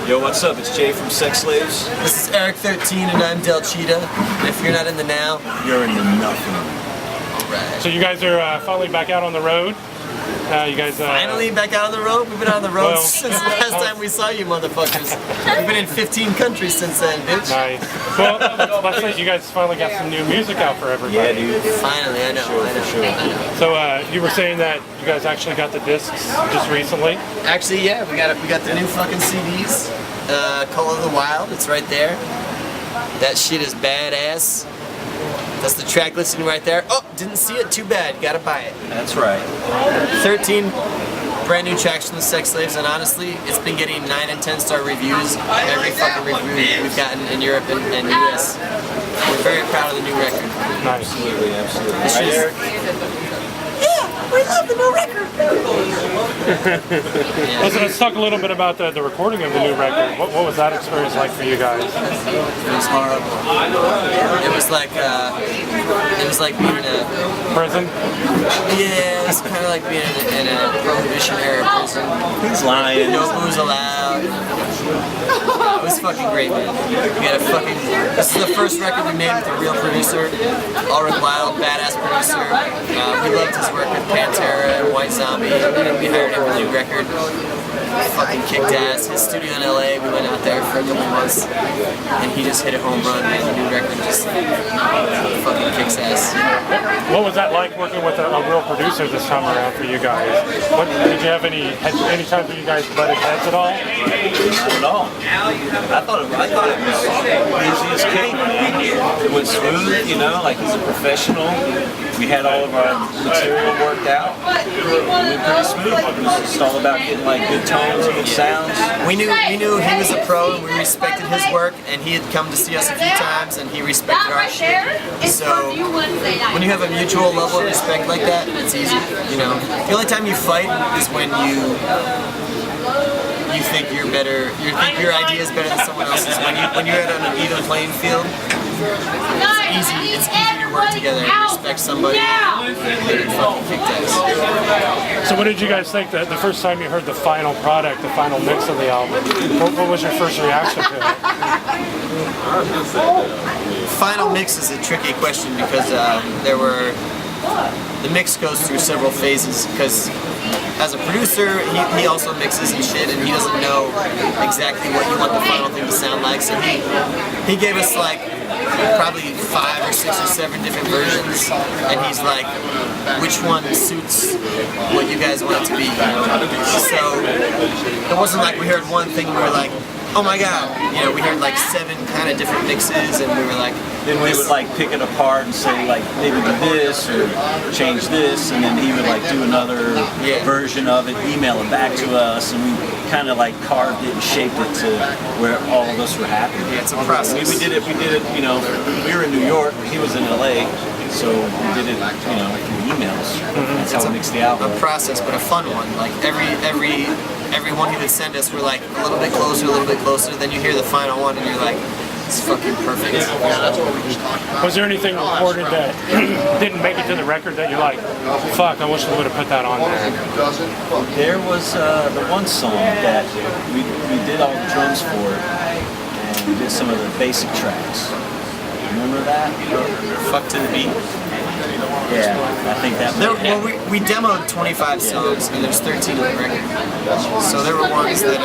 Yo, what's up? It's Jay from Sex Slaves. This is Eric 13 and I'm Del Cheetah. And if you're not in the now, you're in the nothing. Alright. So you guys are finally back out on the road? You guys finally back out on the road? We've been on the road since the last time we saw you motherfuckers. We've been in 15 countries since then, bitch. Nice. Well, let's say you guys finally got some new music out for everybody. Yeah, dude. Finally, I know. So you were saying that you guys actually got the discs just recently? Actually, yeah, we got the new fucking CDs. Call of the Wild, it's right there. That shit is badass. That's the track listing right there. Oh, didn't see it, too bad. Gotta buy it. That's right. 13 brand new tracks from the Sex Slaves, and honestly, it's been getting 9 and 10 star reviews. Every fucking review we've gotten in Europe and US. We're very proud of the new record. Nice. Absolutely, absolutely. Right, Eric? Yeah, we love the new record. Let's talk a little bit about the recording of the new record. What was that experience like for you guys? It was horrible. It was like being in a prison. Yeah, it was kind of like being in a prohibition era prison. He's lying. No booze allowed. It was fucking great, man. We had a fucking. This is the first record we made with a real producer, Ulrich Wild, badass producer. We loved his work with Pantera and White Zombie. We hired him for the new record. Fucking kicked ass. His studio in LA, we went out there for a couple months, and he just hit a home run, man. The new record just fucking kicks ass. What was that like working with a real producer this time around for you guys? Did you have any times when you guys butted heads at all? Not at all. I thought it was easy as cake, man. It was smooth, you know, like he's a professional. We had all of our material worked out. It went pretty smooth. It was just all about getting like good tones, good sounds. We knew he was a pro, and we respected his work, and he had come to see us a few times, and he respected our shit. So when you have a mutual level of respect like that, it's easy. You know, the only time you fight is when you think you're better. You think your idea is better than someone else's. When you're on an even playing field, it's easy to work together and respect somebody and fucking kick ass. So what did you guys think the first time you heard the final product, the final mix of the album? What was your first reaction to it? Final mix is a tricky question because the mix goes through several phases because as a producer, he also mixes and shit, and he doesn't know exactly what you want the final thing to sound like, so he gave us like probably 5 or 6 or 7 different versions, and he's like, which one suits what you guys want it to be, you know? So it wasn't like we heard one thing and we were like, oh my god, you know, we heard like 7 kind of different mixes, and we were like, then we would like pick it apart and say like maybe do this or change this, and then he would like do another version of it, email it back to us, and we kind of like carved it and shaped it to where all of us were happy. Yeah, it's a process. We did it, you know, we were in New York, he was in LA, so we did it, you know, through emails. That's how we mixed the album. A process, but a fun one. Like every one he would send us, we're like a little bit closer, then you hear the final one and you're like, it's fucking perfect. Was there anything recorded that didn't make it to the record that you're like, fuck, I wish we would have put that on there? There was the one song that we did all the drums for it, and we did some of the basic tracks. Remember that? Fuck to the beat. Yeah, I think that. Well, we demoed 25 songs, and there's 13 on the record. So there were ones that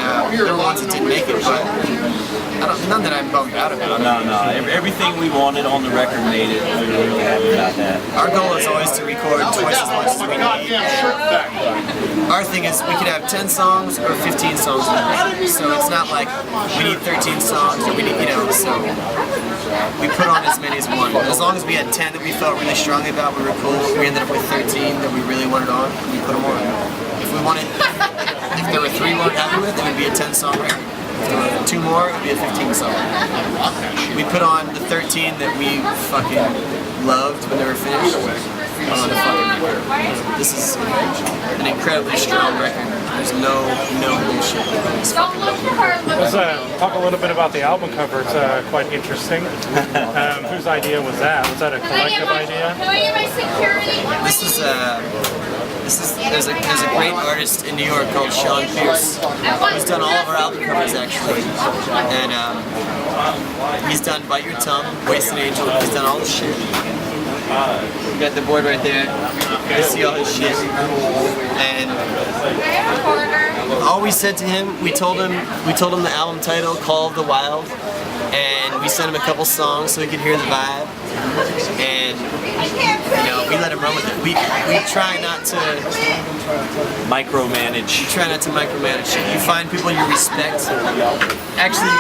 didn't make it, but none that I'm bummed out about. No. Everything we wanted on the record made it. We were really happy about that. Our goal is always to record twice as much as we need. Our thing is we could have 10 songs or 15 songs on the record. So it's not like we need 13 songs or we need, you know, so we put on as many as we wanted. As long as we had 10 that we felt really strongly about, we were cool. We ended up with 13 that we really wanted on, we put them on. If there were 3 we weren't happy with, it would be a 10-song record. If there were 2 more, it would be a 15-song. We put on the 13 that we fucking loved when they were finished. On the fucking record. This is an incredibly strong record. There's no bullshit. It's fucking record. talk a little bit about the album cover. It's quite interesting. Whose idea was that? Was that a collective idea? Can I get my security? There's a great artist in New York called Sean Pierce who's done all of our album covers actually, and he's done Bite Your Tongue, Wasted Angel. He's done all the shit. We got the board right there. You see all his shit. And all we said to him, we told him the album title, Call of the Wild, and we sent him a couple songs so he could hear the vibe. And you know, we let him run with it. We try not to Micromanage. micromanage. You find people you respect. Actually,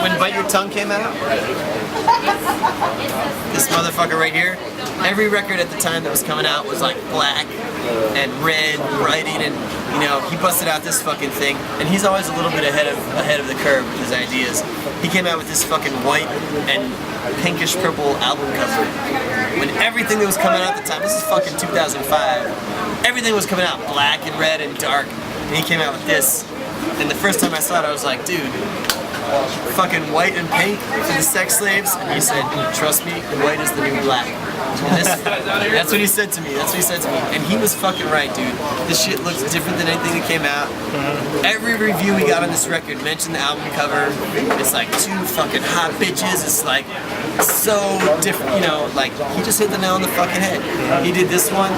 when Bite Your Tongue came out, this motherfucker right here, every record at the time that was coming out was like black and red writing, and you know, he busted out this fucking thing, and he's always a little bit ahead of the curve with his ideas. He came out with this fucking white and pinkish purple album cover when everything that was coming out at the time, this is fucking 2005, everything was coming out black and red and dark, and he came out with this. And the first time I saw it, I was like, dude, fucking white and pink for the sex slaves. And he said, trust me, white is the new black. And that's what he said to me. And he was fucking right, dude. This shit looks different than anything that came out. Every review we got on this record mentioned the album cover. It's like two fucking hot bitches. It's like so different, you know, like he just hit the nail on the fucking head. He did this one,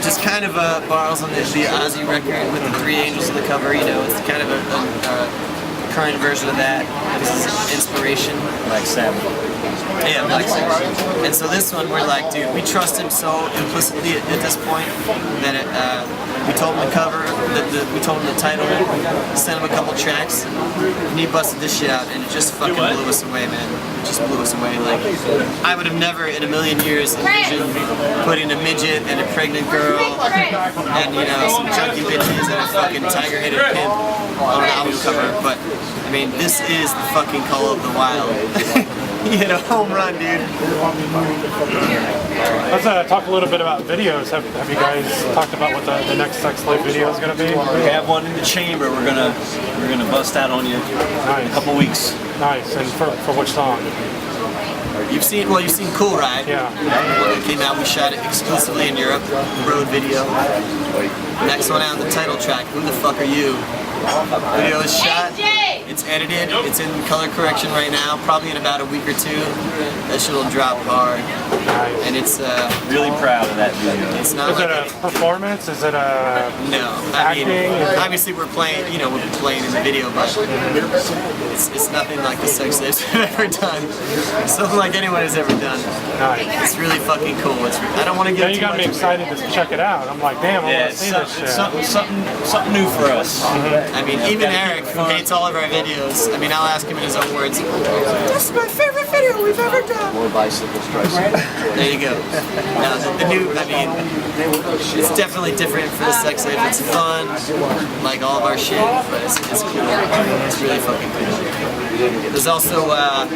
just kind of borrows on the Ozzy record with the three angels on the cover, you know, it's kind of a current version of that. This is inspiration. Like Sabbath. Yeah, Black Sabbath. And so this one, we're like, dude, we trust him so implicitly at this point that we told him the cover, we told him the title, sent him a couple tracks, and he busted this shit out, and it just fucking blew us away, man. It just blew us away. Like, I would have never in a million years envisioned putting a midget and a pregnant girl and, you know, some junky bitches and a fucking tiger-headed pimp on an album cover, but I mean, this is the fucking Call of the Wild. He hit a home run, dude. Let's talk a little bit about videos. Have you guys talked about what the next Sex Slave video is going to be? We have one in the chamber. We're gonna bust out on you in a couple weeks. Nice. And for which song? You've seen Cool Ride. Yeah. When it came out, we shot it exclusively in Europe. Road video. Next one out, the title track. Who the fuck are you? Video is shot. It's edited. It's in color correction right now. Probably in about a week or two. That shit'll drop hard. And it's Really proud of that video. it's not Is like it a performance? Is it a no. I mean, acting? obviously we're playing. You know, we're playing in the video, but it's nothing like the Sex Slaves have ever done. Something like anyone has ever done. Nice. It's really fucking cool. I don't want to Yeah, get you too got much me excited to check it out. I'm like, damn, I Yeah, want to see this shit. something new for us. I mean, even Eric, who hates all of our videos, I mean, I'll ask him in his own words, this is my favorite video we've ever done. More bicycle strikes. There you go. No, the new, I mean, it's definitely different for the Sex Slave. It's fun, like all of our shit, but it's cool. It's really fucking cool. There's also a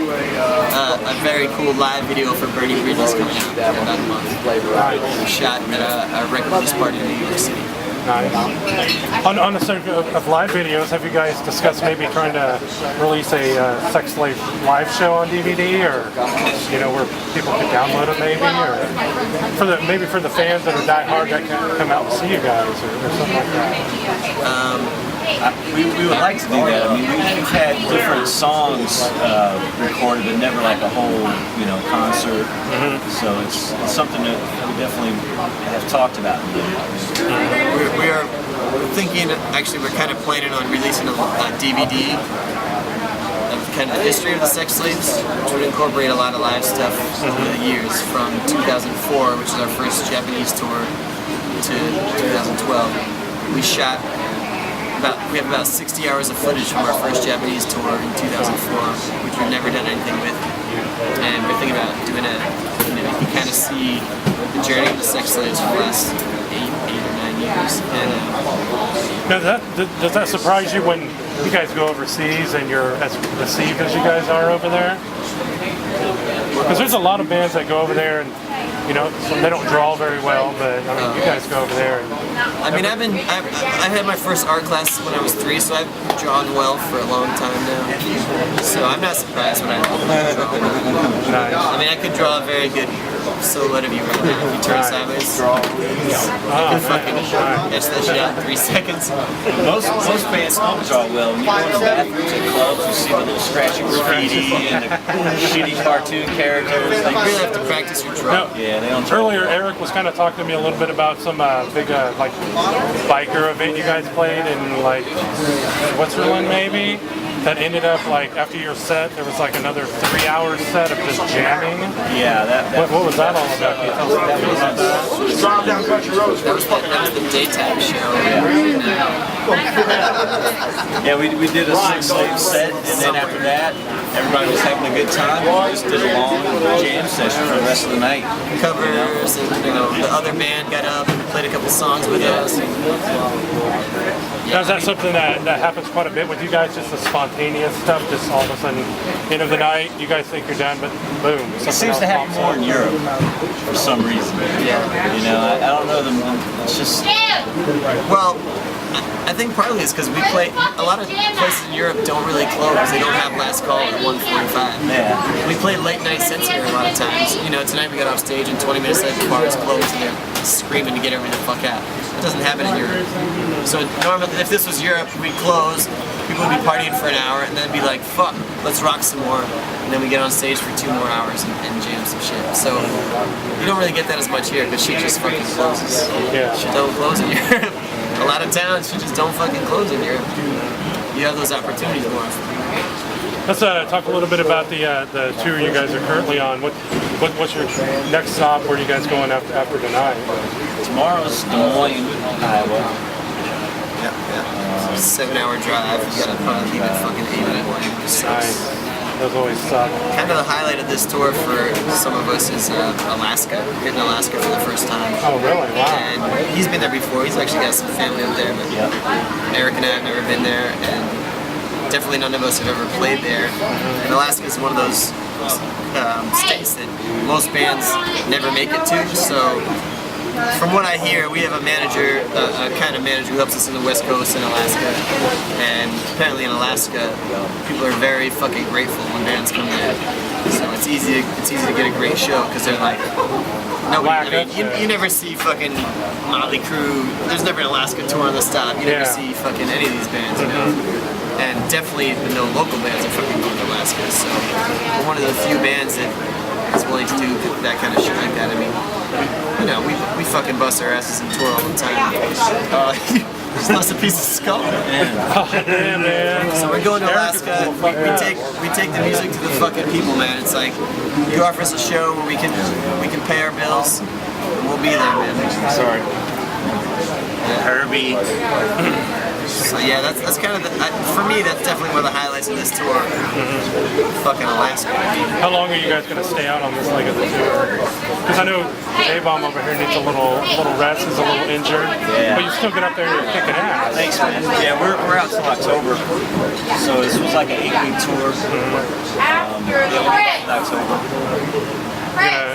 very cool live video for Bernie Bridges coming out in about a month. We shot at a record release party in New York City. Nice. On the subject of live videos, have you guys discussed maybe trying to release a Sex Slave live show on DVD, or you know, where people could download it maybe, or for the fans that are diehard that can come out and see you guys, or something like that? We would like to do that. I mean, we've had different songs recorded, but never like a whole, you know, concert. So it's something that we definitely have talked about. We're thinking, actually, we're kind of planning on releasing a DVD of kind of the history of the Sex Slaves, which would incorporate a lot of live stuff over the years from 2004, which is our first Japanese tour, to 2012. We have about 60 hours of footage from our first Japanese tour in 2004, which we've never done anything with. And we're thinking about doing a, you know, you can kind of see the journey of the Sex Slaves for the last 8 or 9 years. And Does that surprise you when you guys go overseas and you're as received as you guys are over there? Because there's a lot of bands that go over there and they don't draw very well, but I mean, you guys go over there. And I mean, I had my first art class when I was 3, so I've drawn well for a long time now. So I'm not surprised when I draw well. Nice. I mean, I could draw a very good silhouette of you right now. If you turn sideways, you can fucking etch that shit out in 3 seconds. Most bands don't draw well. You go in the bathrooms at clubs, you see the little scratchy graffiti and the shitty cartoon characters. You really have to practice your drawing. Yeah, they don't draw. Earlier, Eric was kind of talking to me a little bit about some big like biker event you guys played in like Switzerland, maybe. That ended up like after your set, there was like another 3-hour set of just jamming. Yeah, that What was that all about? Can you tell us a little bit about that? Drive down country roads. That was the daytime show. Yeah, we did a 6 slave set, and then after that, everybody was having a good time. We just did a long jam session for the rest of the night. Covers, and the other band got up and played a couple songs with us. Now, is that something that happens quite a bit with you guys? Just the spontaneous stuff, just all of a sudden, end of the night, you guys think you're done, but boom. It seems to happen more in Europe for some reason. Yeah. I don't know them. It's just Well, I think partly it's because we play, a lot of places in Europe don't really close. They don't have last call at 1:45. yeah. We play late night sets here a lot of times. Tonight we got off stage and 20 minutes later the bar is closed and they're screaming to get everything the fuck out. That doesn't happen in Europe. So normally, if this was Europe, we'd close, people would be partying for an hour and then be like, fuck, let's rock some more. And then we get on stage for 2 more hours and jam some shit. So you don't really get that as much here because shit just fucking closes. Yeah. Shit don't close in Europe. A lot of towns, you just don't fucking close in Europe. You have those opportunities more often. Let's talk a little bit about the tour you guys are currently on. What's your next stop? Where are you guys going after tonight? Tomorrow's Des Moines, Iowa. Yeah. 7-hour drive. You gotta probably leave at fucking 8 in the morning. Nice. Those always suck. Kind of the highlight of this tour for some of us is Alaska. We're in Alaska for the first time. Oh, really? Wow. And he's been there before. He's actually got some family up there, but Eric and I have never been there, and definitely none of us have ever played there. And Alaska is one of those states that most bands never make it to. So from what I hear, we have a manager, a kind of manager who helps us in the West Coast in Alaska. And apparently in Alaska, people are very fucking grateful when bands come there. So it's easy to get a great show because they're like, nobody. I mean, you never see fucking Motley Crue. There's never an Alaska tour on the stop. You never see fucking any of these bands, And definitely no local bands are fucking going to Alaska. So we're one of the few bands that is willing to do that kind of shit like that. I mean, we fucking bust our asses and tour all the time. Just lost a piece of skull. Yeah, man. So we're going to Alaska. We take the music to the fucking people, man. It's like you offer us a show where we can pay our bills, and we'll be there, man. Sorry. Herbie. So yeah, that's kind of for me. That's definitely one of the highlights of this tour. Fucking Alaska. How long are you guys going to stay out on this leg of the tour? Because I know A-Bomb over here needs a little rest. He's a little injured, but you still get up there and kick an ass. Thanks, man. Yeah, we're out till October. So this was like an 8-week tour. October. You're gonna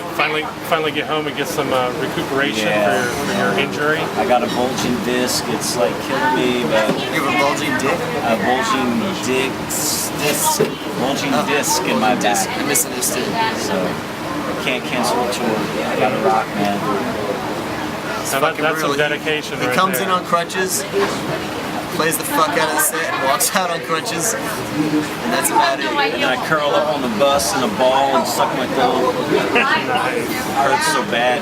finally get home and get some recuperation for your injury. I got a bulging disc. It's like killing me, but You have a bulging dick? a bulging disc in my back. I misunderstood. So I can't cancel the tour. I gotta rock, man. Now that's some dedication He right comes there. in on crutches, plays the fuck out of the set, and walks out on crutches, and that's about it. And then I curl up on the bus in a ball and suck my thumb. Hurts so bad.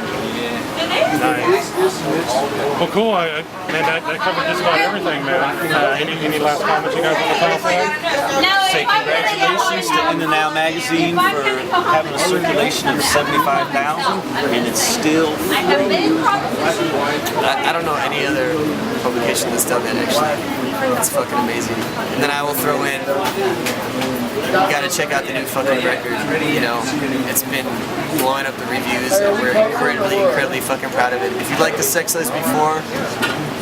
Nice. Well, cool. Man, that covered just about everything, man. Any last comments you guys want to tell us? Say congratulations to In the Now magazine for having a circulation of 75,000, and it's still free. I don't know any other publication that's done that, actually. It's fucking amazing. And then I will throw in, you gotta check out the new fucking record. It's been blowing up the reviews, and we're incredibly fucking proud of it. If you like the Sex Slaves before,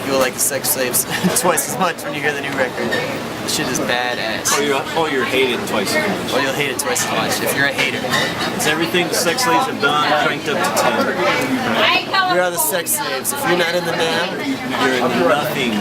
you will like the Sex Slaves twice as much when you hear the new record. The shit is badass. Or you're hated twice as much. Or you'll hate it twice as much if you're a hater. It's everything the sex slaves have done cranked up to 10. We are the sex slaves. If you're not in the now, You're in nothing.